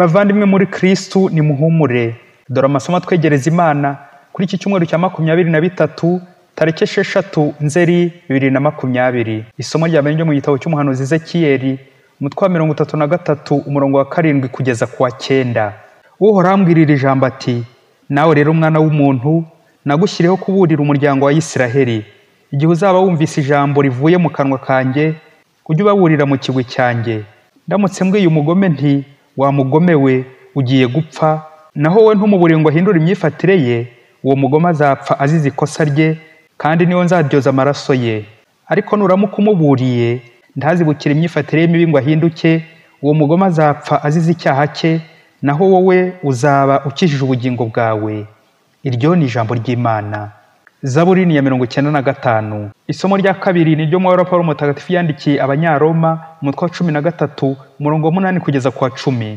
Bavandimwe muri Kristu ni muhumure. Dore amasomo twegereza Imana kuri iki cyumweru cya 23 tariki 6 Nzeri 2020. Isomo rya mbere ryo mu gitabo cy'umuhanuzi Ezekiyeli umutwe wa 33 umurongo wa 7 kugeza ku wa 9. Uhoraho ambwirira ijambo ati: nawe rero mwana w'umuntu, nagushyiriyeho kuburira umuryango wa Isiraheli. Igihe uzaba wumvise ijambo rivuye mu kanwa kanjye, ujye ubaburira mu kigwi cyanjye. Ndamutse mbwiye umugome nti: wa mugome we, ugiye gupfa, naho we ntumubure ngo ahindure imyifatire ye, uwo mugome azapfa azize ikosa rye, kandi niyo nzaryoza amaraso ye. Ariko nuramuka umuburiye ntazibukire imyifatire ye mibi ngo ahinduke, uwo mugome azapfa azize icyaha cye, naho wowe uzaba ukijije ubugingo bwawe. Iryo ni ijambo ry'Imana. Zaburi ni ya 95. Isomo rya kabiri ni ryo mwari Paulo mutagatifu yandikiye Abanyaroma umutwe wa 13 umurongo wa 8 kugeza ku wa 10.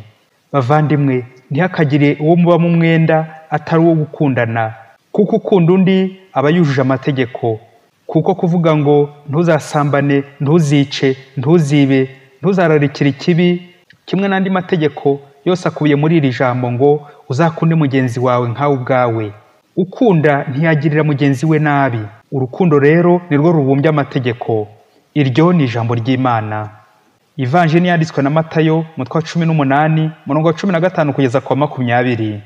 Bavandimwe, ntihakagire uwo muba mu mwenda atari uwo gukundana, kuko ukunda undi aba yujuje amategeko. Kuko kuvuga ngo ntuzasambane, ntuzice, ntuzibe, ntuzararikire ikibi, kimwe n'andi mategeko yose akubiye muri iri jambo ngo uzakunde mugenzi wawe nkawe ubwawe. Ukunda ntiyagirira mugenzi we nabi. Urukundo rero nirwo rubumbye amategeko. Iryo ni ijambo ry'Imana. Ivanjili yanditswe na Matayo umutwe wa 18 umurongo wa 15 kugeza ku wa 20.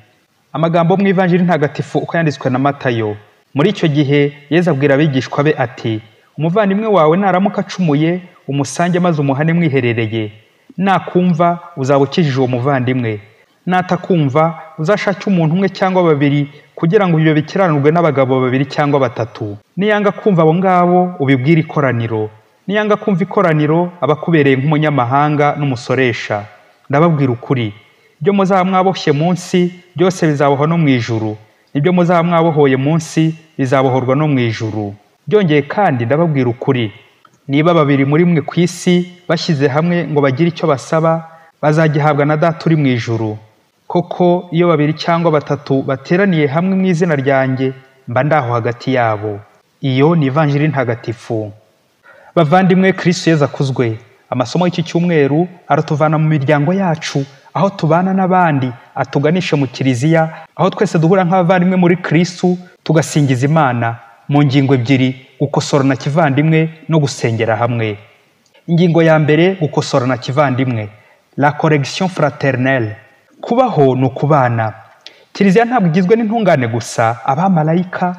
Amagambo mu Ivanjili ntagatifu uko yanditswe na Matayo. Muri icyo gihe Yesu abwira abigishwa be ati: umuvandimwe wawe naramuka acumuye, umusange maze umuhane mwiherereye. Nakumva uzaba ukijije uwo muvandimwe. Natakumva uzashake umuntu umwe cyangwa babiri, kugira ngo ibyo bikiranurwe n'abagabo babiri cyangwa batatu. Niyanga kumva abo ngabo ubibwire ikoraniro. Niyanga kumva ikoraniro abakubereye nk'umunyamahanga n'umusoresha. Ndababwira ukuri, ibyo muzaba mwaboshye munsi byose bizabohwa no mu ijuru, ibyo muzaba mwabohoye munsi bizabohorwa no mu ijuru. Byongeye kandi ndababwira ukuri, niba babiri muri mwe ku isi bashyize hamwe ngo bagire icyo basaba, bazagihabwa na Data uri mu ijuru. Koko iyo babiri cyangwa batatu bateraniye hamwe mu izina ryanjye, mba ndaho hagati yabo. Iyo ni Ivanjili ntagatifu. Bavandimwe, Kristo Yesu akuzwe. Amasomo y'iki cyumweru aratuvana mu miryango yacu, aho tubana n'abandi, atuganisha mu kiliziya, aho twese duhura nk'abavandimwe muri Kristo, tugasingiza Imana mu ngingo ebyiri: gukosorana kivandimwe no gusengera hamwe. Ingingo ya mbere: gukosorana kivandimwe, la correction fraternelle. Kubaho ni ukubana. Kiliziya ntabwo igizwe n'intungane gusa, abamarayika,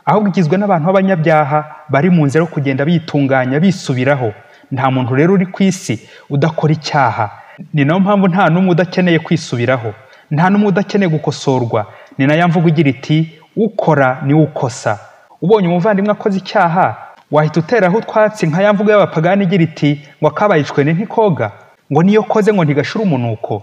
ahubwo igizwe n'abantu b'abanyabyaha bari mu nzira yo kugenda bitunganya, bisubiraho. Nta muntu rero uri ku isi udakora icyaha. Ni nayo mpamvu nta n'umwe udakeneye kwisubiraho, nta n'umwe udakeneye gukosorwa. Ni nayo mvugo igira iti: ukora ni ukosa. Ubonye umuvandimwe akoze icyaha, wahita uteraho utwatsi nka ya mvugo y'abapagani igira iti ngo akabayicwe ntikoga, ngo niyo koze ngo ntigashira umunuko.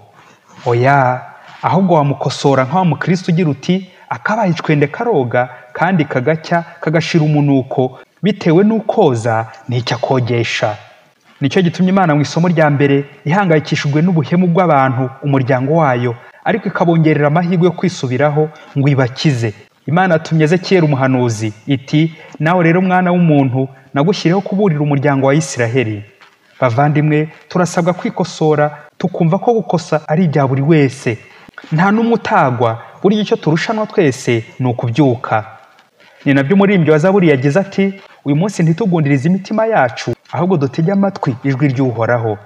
Oya, ahubwo wamukosora nka wa mukristo ugira uti: akabayicwe karoga kandi kagacya kagashira umunuko, bitewe n'ukoza n'icyo akogesha. Nicyo gitumye Imana mu isomo rya mbere ihangayikishijwe n'ubuhemu bw'abantu, umuryango wayo, ariko ikabongerera amahirwe yo kwisubiraho ngo ibakize. Imana yatumye Ezekiyeli umuhanuzi iti: nawe rero mwana w'umuntu, nagushyiriyeho kuburira umuryango wa Isiraheli. Bavandimwe, turasabwa kwikosora, tukumva ko gukosa ari ibya buri wese. Nta n'umwe utagwa, buri icyo turushanwa twese ni ukubyuka. Ni nabyo umuririmbyi wa Zaburi yagize ati: uyu munsi ntitugundirize imitima yacu, ahubwo dutege amatwi ijwi ry'Uhoraho.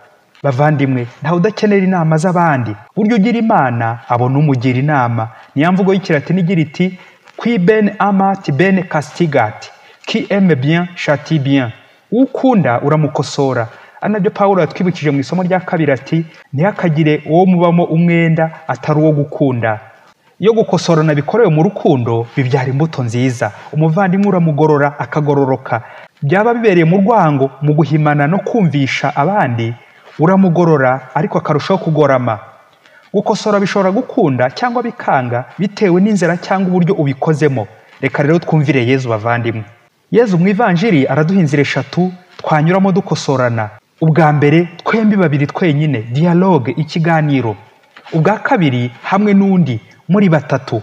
Bavandimwe, ntawe udakenera inama z'abandi. Buryo ugira Imana abona umugira inama. Niyo mvugo y'Ikilatini igira iti: qui ben amat ben castigat, qui aime bien châtie bien. Ukunda uramukosora. Anabyo Paulo yatwibukije mu isomo rya kabiri ati: ntihakagire uwo mubamo umwenda atari uwo gukunda. Iyo gukosorana bikorewe mu rukundo bibyara imbuto nziza. Umuvandimwe uramugorora akagororoka. Byaba bibereye mu rwango, mu guhimana no kumvisha abandi, uramugorora ariko akarushaho kugorama. Gukosora bishobora gukunda cyangwa bikanga bitewe n'inzira cyangwa uburyo ubikozemo. Reka rero twumvire Yesu bavandimwe. Yesu mu Ivanjili araduha inzira 3 twanyuramo dukosorana. Ubwa mbere, twembi babiri twenyine, dialogue, ikiganiro. Ubwa kabiri, hamwe n'undi, muri batatu.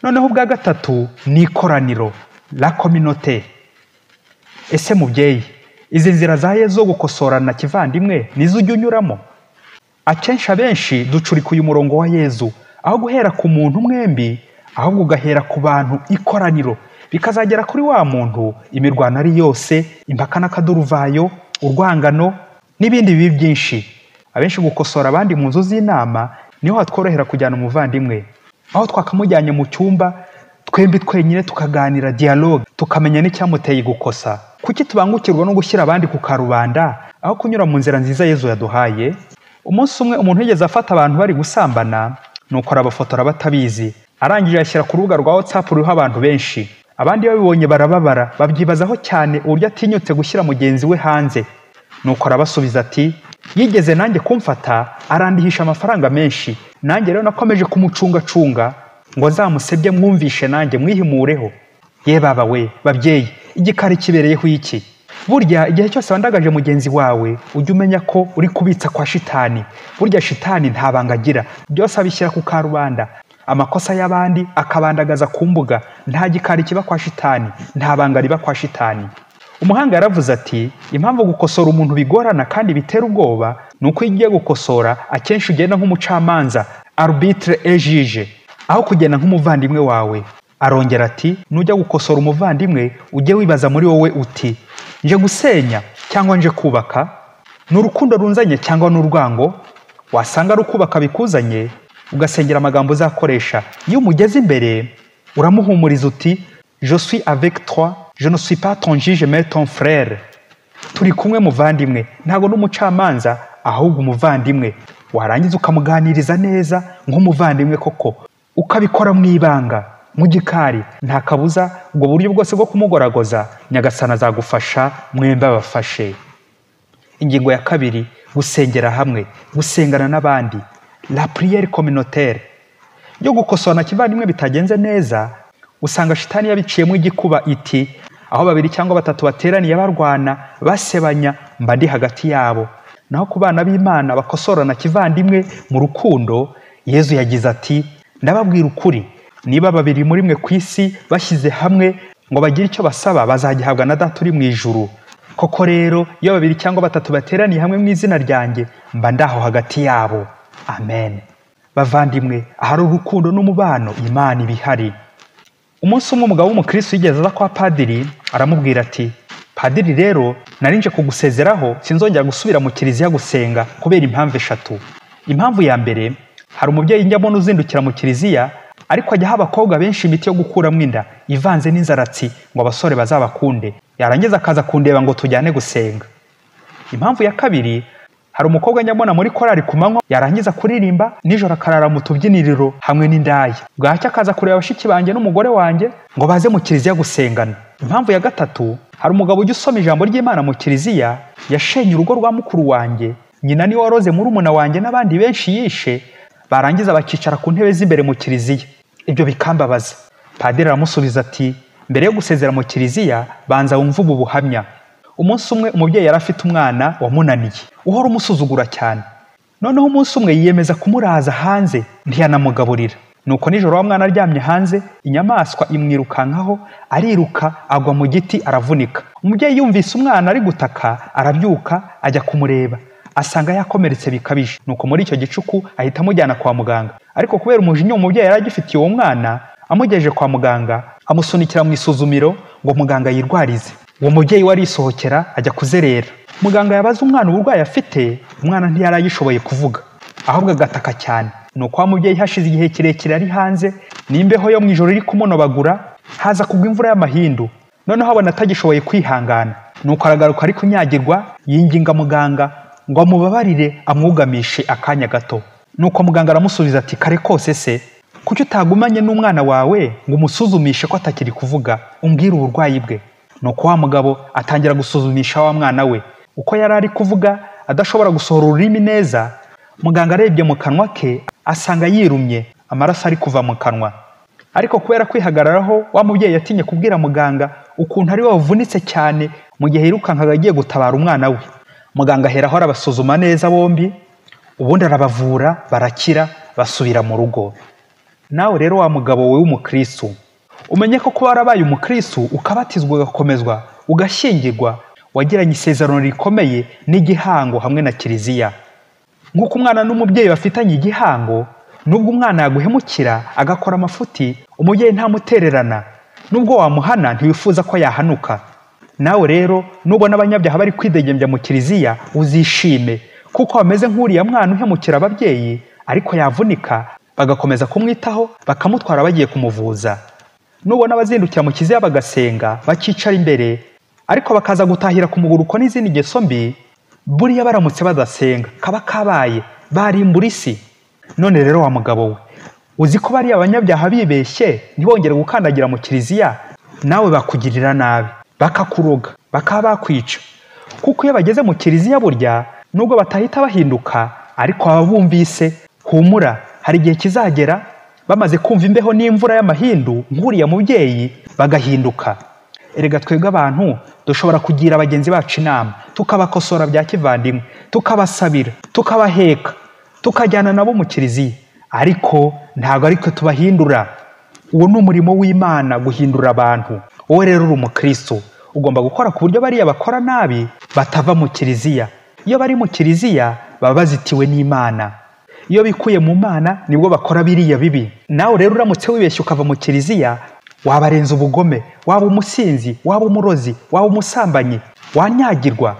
Noneho ubwa gatatu ni ikoraniro, la communauté. Ese mubyeyi, izi nzira za Yesu zo gukosorana kivandimwe nizo ujya unyuramo? Akenshi abenshi ducurika uyu murongo wa Yezu aho guhera ku muntu mwembi, ahubwo ugahera ku bantu ikoraniro, bikazagera kuri wa muntu imirwano ari yose, impaka n'akaduruvayo, urwangano n'ibindi bibi byinshi. Abenshi gukosora abandi mu nzu z'inama niho hatworohera kujyana umuvandimwe, aho twakamujyanye mu cyumba twembi twenyine tukaganira dialogue, tukamenya n'icyamuteye gukosa. Kuki tubangukirwa no gushyira abandi ku karubanda aho kunyura mu nzira nziza Yezu yaduhaye? Umunsi umwe umuntu yigeze afata abantu bari gusambana, nuko arabafotora batabizi, arangije yashyira ku rubuga rwa WhatsApp ruriho abantu benshi. Abandi babibonye barababara, babyibazaho cyane uburyo atinyutse gushyira mugenzi we hanze. Nuko arabasubiza ati, yigeze nanjye kumfata arandihisha amafaranga menshi, nanjye rero nakomeje kumucungacunga ngo zamusebye mwumvishe nanjye mwihimureho. Ye baba we babyeyi, igikari kibereyeho iki? Burya igihe cyose wandagaje mugenzi wawe ujye umenya ko uri kubitsa kwa shitani. Burya shitani nta banga agira, byose abishyira ku karubanda. Amakosa y'abandi akabandagaza ku mbuga. Nta gikari kiba kwa shitani, nta banga riba kwa shitani. Umuhanga yaravuze ati, impamvu gukosora umuntu bigorana kandi bitera ubwoba nuko iyo ugiye gukosora akenshi ugenda nk'umucamanza, arbitre et juge, aho kugenda nk'umuvandimwe wawe. Arongera ati, nujya gukosora umuvandimwe ujye wibaza muri wowe uti, nje gusenya cyangwa nje kubaka? N'urukundo runzanye cyangwa n'urwango? Wasanga ari ukubaka bikuzanye, ugasengera amagambo uzakoresha. Iyo umugeze imbere uramuhumuriza uti, je suis avec toi, je ne suis pas ton juge mais ton frère. Turi kumwe muvandimwe, ntago n'umucamanza ahubwo umuvandimwe. Warangiza ukamuganiriza neza nk'umuvandimwe koko, ukabikora mu ibanga, mu gikari. Nta kabuza ubwo buryo bwose bwo kumugoragoza Nyagasani azagufasha, mwembi abafashe. Ingingo ya kabiri, gusengera hamwe, gusengana n'abandi, la prière communautaire. Yo gukosorana kivandimwe bitagenze neza, usanga shitani yabiciyemo igikuba iti, aho babiri cyangwa batatu bateraniye barwana basebanya, mba ndi hagati yabo. Naho ku bana b'Imana bakosorana kivandimwe mu rukundo, Yezu yagize ati, ndababwira ukuri, niba babiri muri mwe ku isi bashyize hamwe ngo bagire icyo basaba, bazagihabwa na Data uri mu ijuru. Koko rero iyo babiri cyangwa batatu bateraniye hamwe mu izina ryanjye, mba ndaho hagati yabo. Amen. Bavandimwe, ahari urukundo n'umubano Imana ibihari. Umunsi umwe umugabo w'umukristo yigeze aza kwa padiri, aramubwira ati, padiri rero narinje kugusezeraho, sinzongera gusubira mu kiliziya gusenga kubera impamvu eshatu. Impamvu ya mbere, hari umubyeyi njya mbona uzindukira mu kiliziya ariko ajya aha abakobwa benshi imiti yo gukuramo inda ivanze n'inzaratsi ngo abasore bazabakunde, yarangiza akaza kundeba ngo tujyane gusenga. Impamvu ya kabiri, hari umukobwa njya mbona muri korari ku manywa yarangiza kuririmba nijoro akarara mu tubyiniriro hamwe n'indaya, bwacya akaza kureba bashiki banjye n'umugore wanjye ngo baze mu kiliziya gusengana. Impamvu ya gatatu, hari umugabo ujya usoma ijambo ry'Imana mu kiliziya yashenye urugo rwa mukuru wanjye, nyina niwe waroze murumuna wanjye n'abandi benshi yishe, barangiza bakicara ku ntebe z'imbere mu kiliziya. Ibyo bikambabaza. Padiri aramusubiza ati, mbere yo gusezera mu kiliziya banza wumve ubu buhamya. Umunsi umwe umubyeyi yari afite umwana wamunaniye, uhora umusuzugura cyane. Noneho umunsi umwe yiyemeza kumuraza hanze, ntiyanamugaburira. Nuko nijoro wa mwana aryamye hanze, inyamaswa imwirukankaho, ariruka agwa mu giti aravunika. Umubyeyi yumvise umwana ari gutaka, arabyuka ajya kumureba, asanga yakomeretse bikabije. Nuko muri icyo gicuku ahita amujyana kwa muganga. Ariko kubera umujinya umubyeyi yari agifitiye uwo mwana, amugejeje kwa muganga amusunikira mu isuzumiro ngo muganga yirwarize. Uwo mubyeyi wari isohokera ajya kuzerera. Muganga yabaza umwana uburwayi afite, umwana ntiyari agishoboye kuvuga, ahubwo agataka cyane. Nuko wa mubyeyi hashize igihe kirekire ari hanze, n'imbeho yo mu ijoro iri kumunobagura, haza kugwa imvura y'amahindu. Noneho abona atagishoboye kwihangana, nuko aragaruka ari kunyagirwa, yinginga muganga ngo amubabarire amwugamishe akanya gato. Nuko muganga aramusubiza ati, kare kose se kuki utagumanye n'umwana wawe ngo umusuzumishe ko atakiri kuvuga, umbwire uburwayi bwe? Nuko wa mugabo atangira gusuzumisha wa mwana we. Uko yari ari kuvuga adashobora gusohora ururimi neza, muganga arebye mu kanwa ke asanga yirumye, amaraso ari kuva mu kanwa. Ariko kubera kwihagararaho, wa mubyeyi yatinye kubwira muganga ukuntu ari we wavunitse cyane mu gihe yirukankaga agiye gutabara umwana we. Muganga aheraho arabasuzuma neza bombi, ubundi arabavura, barakira, basubira mu rugo. Nawe rero wa mugabo we w'umukristo, umenye ko kuba warabaye umukristo ukabatizwa ugakomezwa ugashyingirwa, wagiranye isezerano rikomeye n'igihango hamwe na kiliziya. nk'uko umwana n'umubyeyi bafitanye igihango, nubwo umwana yaguhemukira agakora amafuti, umubyeyi ntamutererana, nubwo wamuhana ntiwifuza ko yahanuka. Nawe rero nubona abanyabyaha bari kwidegembya mu kiliziya uzishime, kuko bameze nk'uriya mwana uhemukira ababyeyi ariko yavunika bagakomeza kumwitaho bakamutwara bagiye kumuvuza. Nubona abazindukira mu kiliziya bagasenga bakicara imbere ariko bakaza gutahira ku muguruko n'izindi ngeso mbi, buriya baramutse badasenga kaba kabaye barimbura isi. None rero wa mugabo we, uzi ko bariya abanyabyaha bibeshye ntibongere gukandagira mu kiliziya nawe bakugirira nabi, bakakuroga, bakaba bakwica. Kuko iyo bageze mu kiliziya burya nubwo batahita bahinduka ariko baba bumvise humura, hari igihe kizagera bamaze kumva imbeho n'imvura y'amahindu nk'uriya mubyeyi bagahinduka. Erega twebwe abantu dushobora kugira bagenzi bacu inama, tukabakosora bya kivandimwe, tukabasabira, tukabaheka, tukajyana nabo mu kiliziya, ariko ntabwo ariko tubahindura. Uwo ni umurimo w'Imana, guhindura abantu. Wowe rero uri umukristo, ugomba gukora ku buryo bariya bakora nabi batava mu kiliziya. Iyo bari mu kiliziya baba bazitiwe n'Imana, iyo bikuye mu Mana nibwo bakora biriya bibi. Nawe rero uramutse wibeshye ukava mu kiliziya, wabarenza ubugome, waba umusinzi, waba umurozi, waba umusambanyi, wanyagirwa.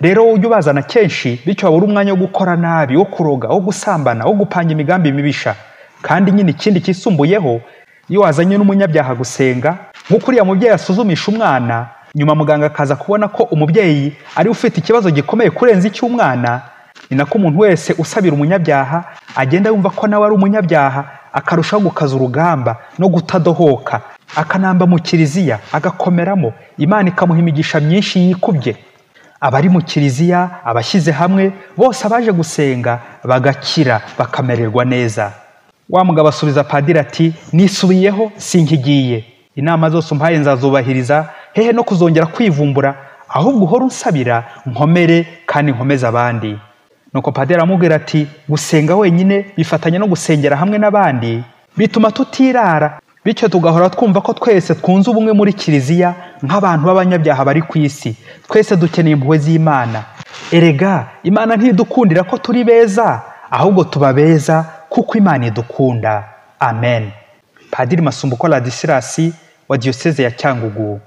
Rero ujye ubazana kenshi, bityo wabura umwanya wo gukora nabi, wo kuroga, wo gusambana, wo gupanga imigambi mibisha. Kandi nyine ikindi kisumbuyeho, iyo wazanye n'umunyabyaha gusenga, nk'uko uriya mubyeyi asuzumisha umwana, nyuma muganga akaza kubona ko umubyeyi ari ufite ikibazo gikomeye kurenza icy'umwana, ni nako umuntu wese usabira umunyabyaha agenda yumva ko nawe ari umunyabyaha, akarushaho gukaza urugamba no gutadohoka, akanamba mu kiliziya agakomeramo, Imana ikamuha imigisha myinshi yikubye. Abari mu kiliziya, abashyize hamwe, bose abaje gusenga bagakira bakamererwa neza. Wa mugabo asubiza padiri ati, nisubiyeho sinkigiye, inama zose umpaye nzazubahiriza, hehe no kuzongera kwivumbura, ahubwo uhora unsabira nkomere kandi nkomeze abandi. Nuko padiri aramubwira ati, gusenga wenyine bifatanya no gusengera hamwe n'abandi bituma tutirara, bityo tugahora twumva ko twese twunze ubumwe muri kiliziya nk'abantu b'abanyabyaha bari ku isi. Twese dukeneye impuhwe z'Imana. Erega Imana ntidukundira ko turi beza, ahubwo tuba beza kuko Imana idukunda. Amen. Padiri Masumbuko Ladislas wa Diyoseze ya Cyangugu.